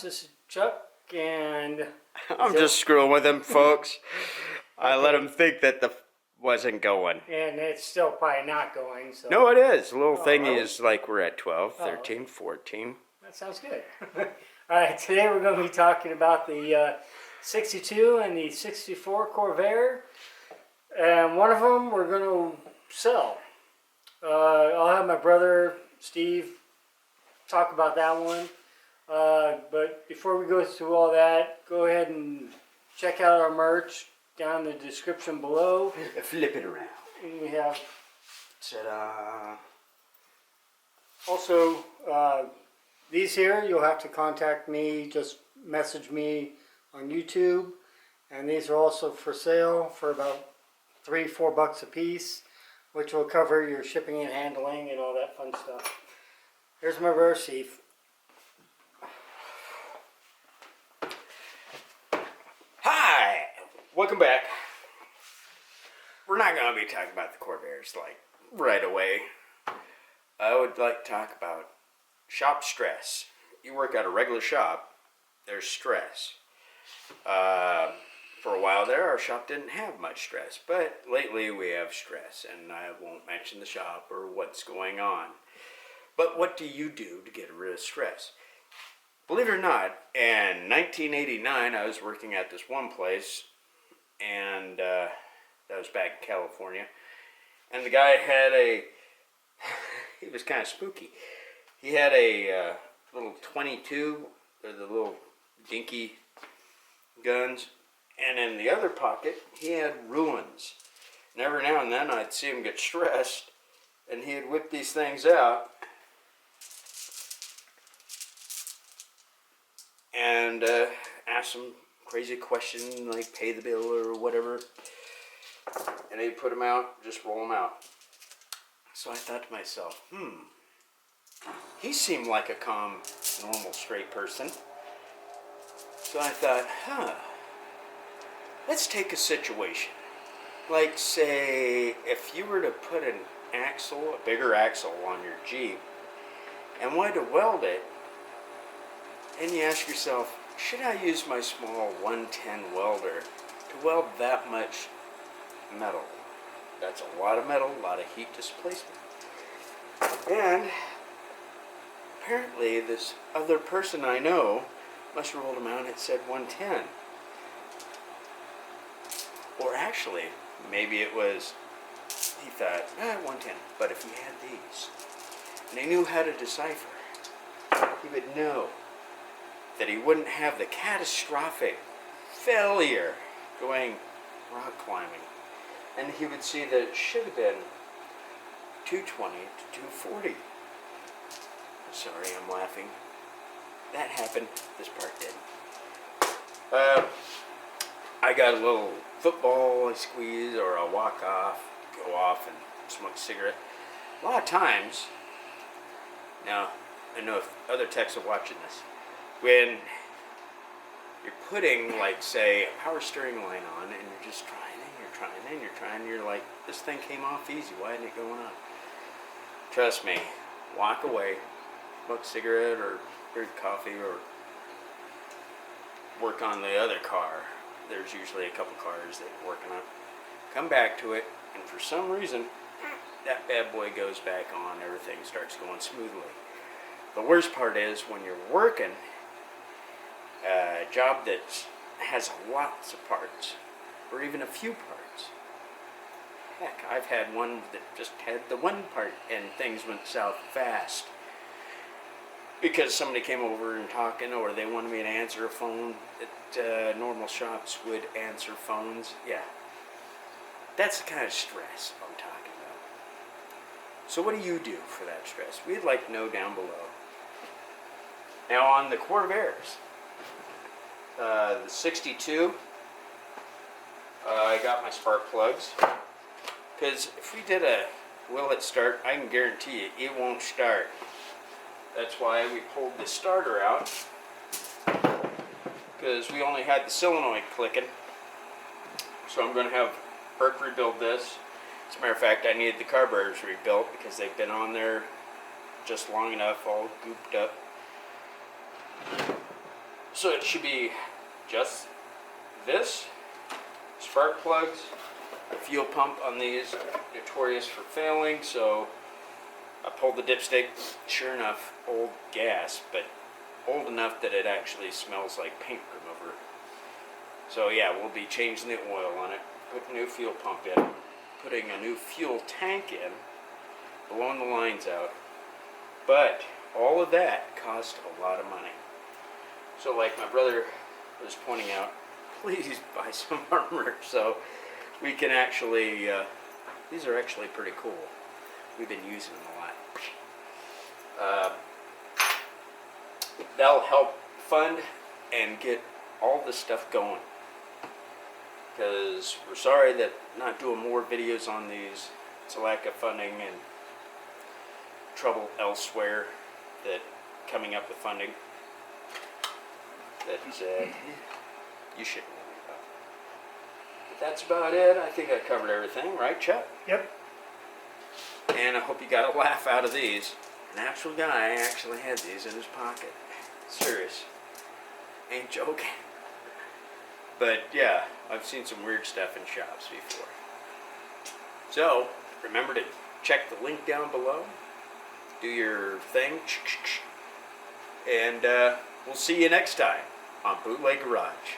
Cars. This is Chuck, and I'm just screwing with him, folks. I let him think that the wasn't going. And it's still probably not going. So. No, it is. The little thingy really? is like we're at 12, 13, 14. That sounds good. All right, today we're going to be talking about the 62 and the 64 Corvair. And one of them we're going to sell. I'll have my brother, Steve, talk about that one. But before we go through all that, go ahead and check out our merch down in the description below. Flip it around. And we have Ta-da. also these here, you'll have to contact me, just message me on YouTube. And these are also for sale for about $3-4 a piece, which will cover your shipping and handling and all that fun stuff. Here's my brother Steve. Hi! Welcome back. We're not going to be talking about the Corvairs like right away. I would like to talk about shop stress. You work at a regular shop, there's stress. For a while there, our shop didn't have much stress, but lately we have stress, and I won't mention the shop or what's going on. But what do you do to get rid of stress? Believe it or not, in 1989, I was working at this one place, and that was back in California, and the guy had he was kind of spooky. He had a little 22, or the little dinky guns, and in the other pocket, he had ruins. And every now and then, I'd see him get stressed, and he'd whip these things out, and ask some crazy question like pay the bill or whatever, and he'd put them out, just roll them out. So I thought to myself, he seemed like a calm, normal, straight person. So I thought, let's take a situation. Like, say, if you were to put an axle, a bigger axle on your Jeep, and wanted to weld it, and you ask yourself, should I use my small 110 welder to weld that much metal? That's a lot of metal, a lot of heat displacement. And apparently this other person I know must have rolled them out and it said 110. Or actually, maybe it was, he thought, 110. But if he had these, and he knew how to decipher, he would know that he wouldn't have the catastrophic failure going rock climbing. And he would see that it should have been 220 to 240. Sorry, I'm laughing. That happened. This part didn't. I got a little football I squeeze, or I'll walk off, go off and smoke a cigarette. A lot of times, now I know if other techs are watching this, when you're putting, like, say, a power steering line on, and you're just trying, and you're like, this thing came off easy, why isn't it going on? Trust me, walk away, smoke a cigarette, or drink coffee, or work on the other car. There's usually a couple cars that you're working on. Come back to it, and for some reason, that bad boy goes back on, everything starts going smoothly. The worst part is when you're working a job that has lots of parts, or even a few parts. Heck, I've had one that just had the one part and things went south fast because somebody came over and talking, or they wanted me to answer a phone that normal shops would answer phones. Yeah, that's the kind of stress I'm talking about. So what do you do for that stress? We'd like to know down below. Now on the Corvairs, the 62, I got my spark plugs, because if we did a will it start, I can guarantee you it won't start. That's why we pulled the starter out, because we only had the solenoid clicking. So I'm going to have Herc rebuild this. As a matter of fact, I needed the carburetors rebuilt because they've been on there just long enough, all gooped up. So it should be just this, spark plugs, fuel pump on these, notorious for failing, so I pulled the dipstick, sure enough, old gas, but old enough that it actually smells like paint remover. So yeah, we'll be changing the oil on it, putting a new fuel pump in, putting a new fuel tank in, blowing the lines out. But all of that cost a lot of money. So like my brother was pointing out, please buy some armor so we can actually, these are actually pretty cool. We've been using them a lot. That'll help fund and get all this stuff going. Because we're sorry that not doing more videos on these. It's a lack of funding and trouble elsewhere that coming up with funding that you shouldn't worry about. But that's about it. I think I covered everything, right, Chuck? Yep. And I hope you got a laugh out of these. An actual guy actually had these in his pocket. Serious. Ain't joking. But yeah, I've seen some weird stuff in shops before. So, remember to check the link down below. Do your thing. And we'll see you next time on Bootleg Garage.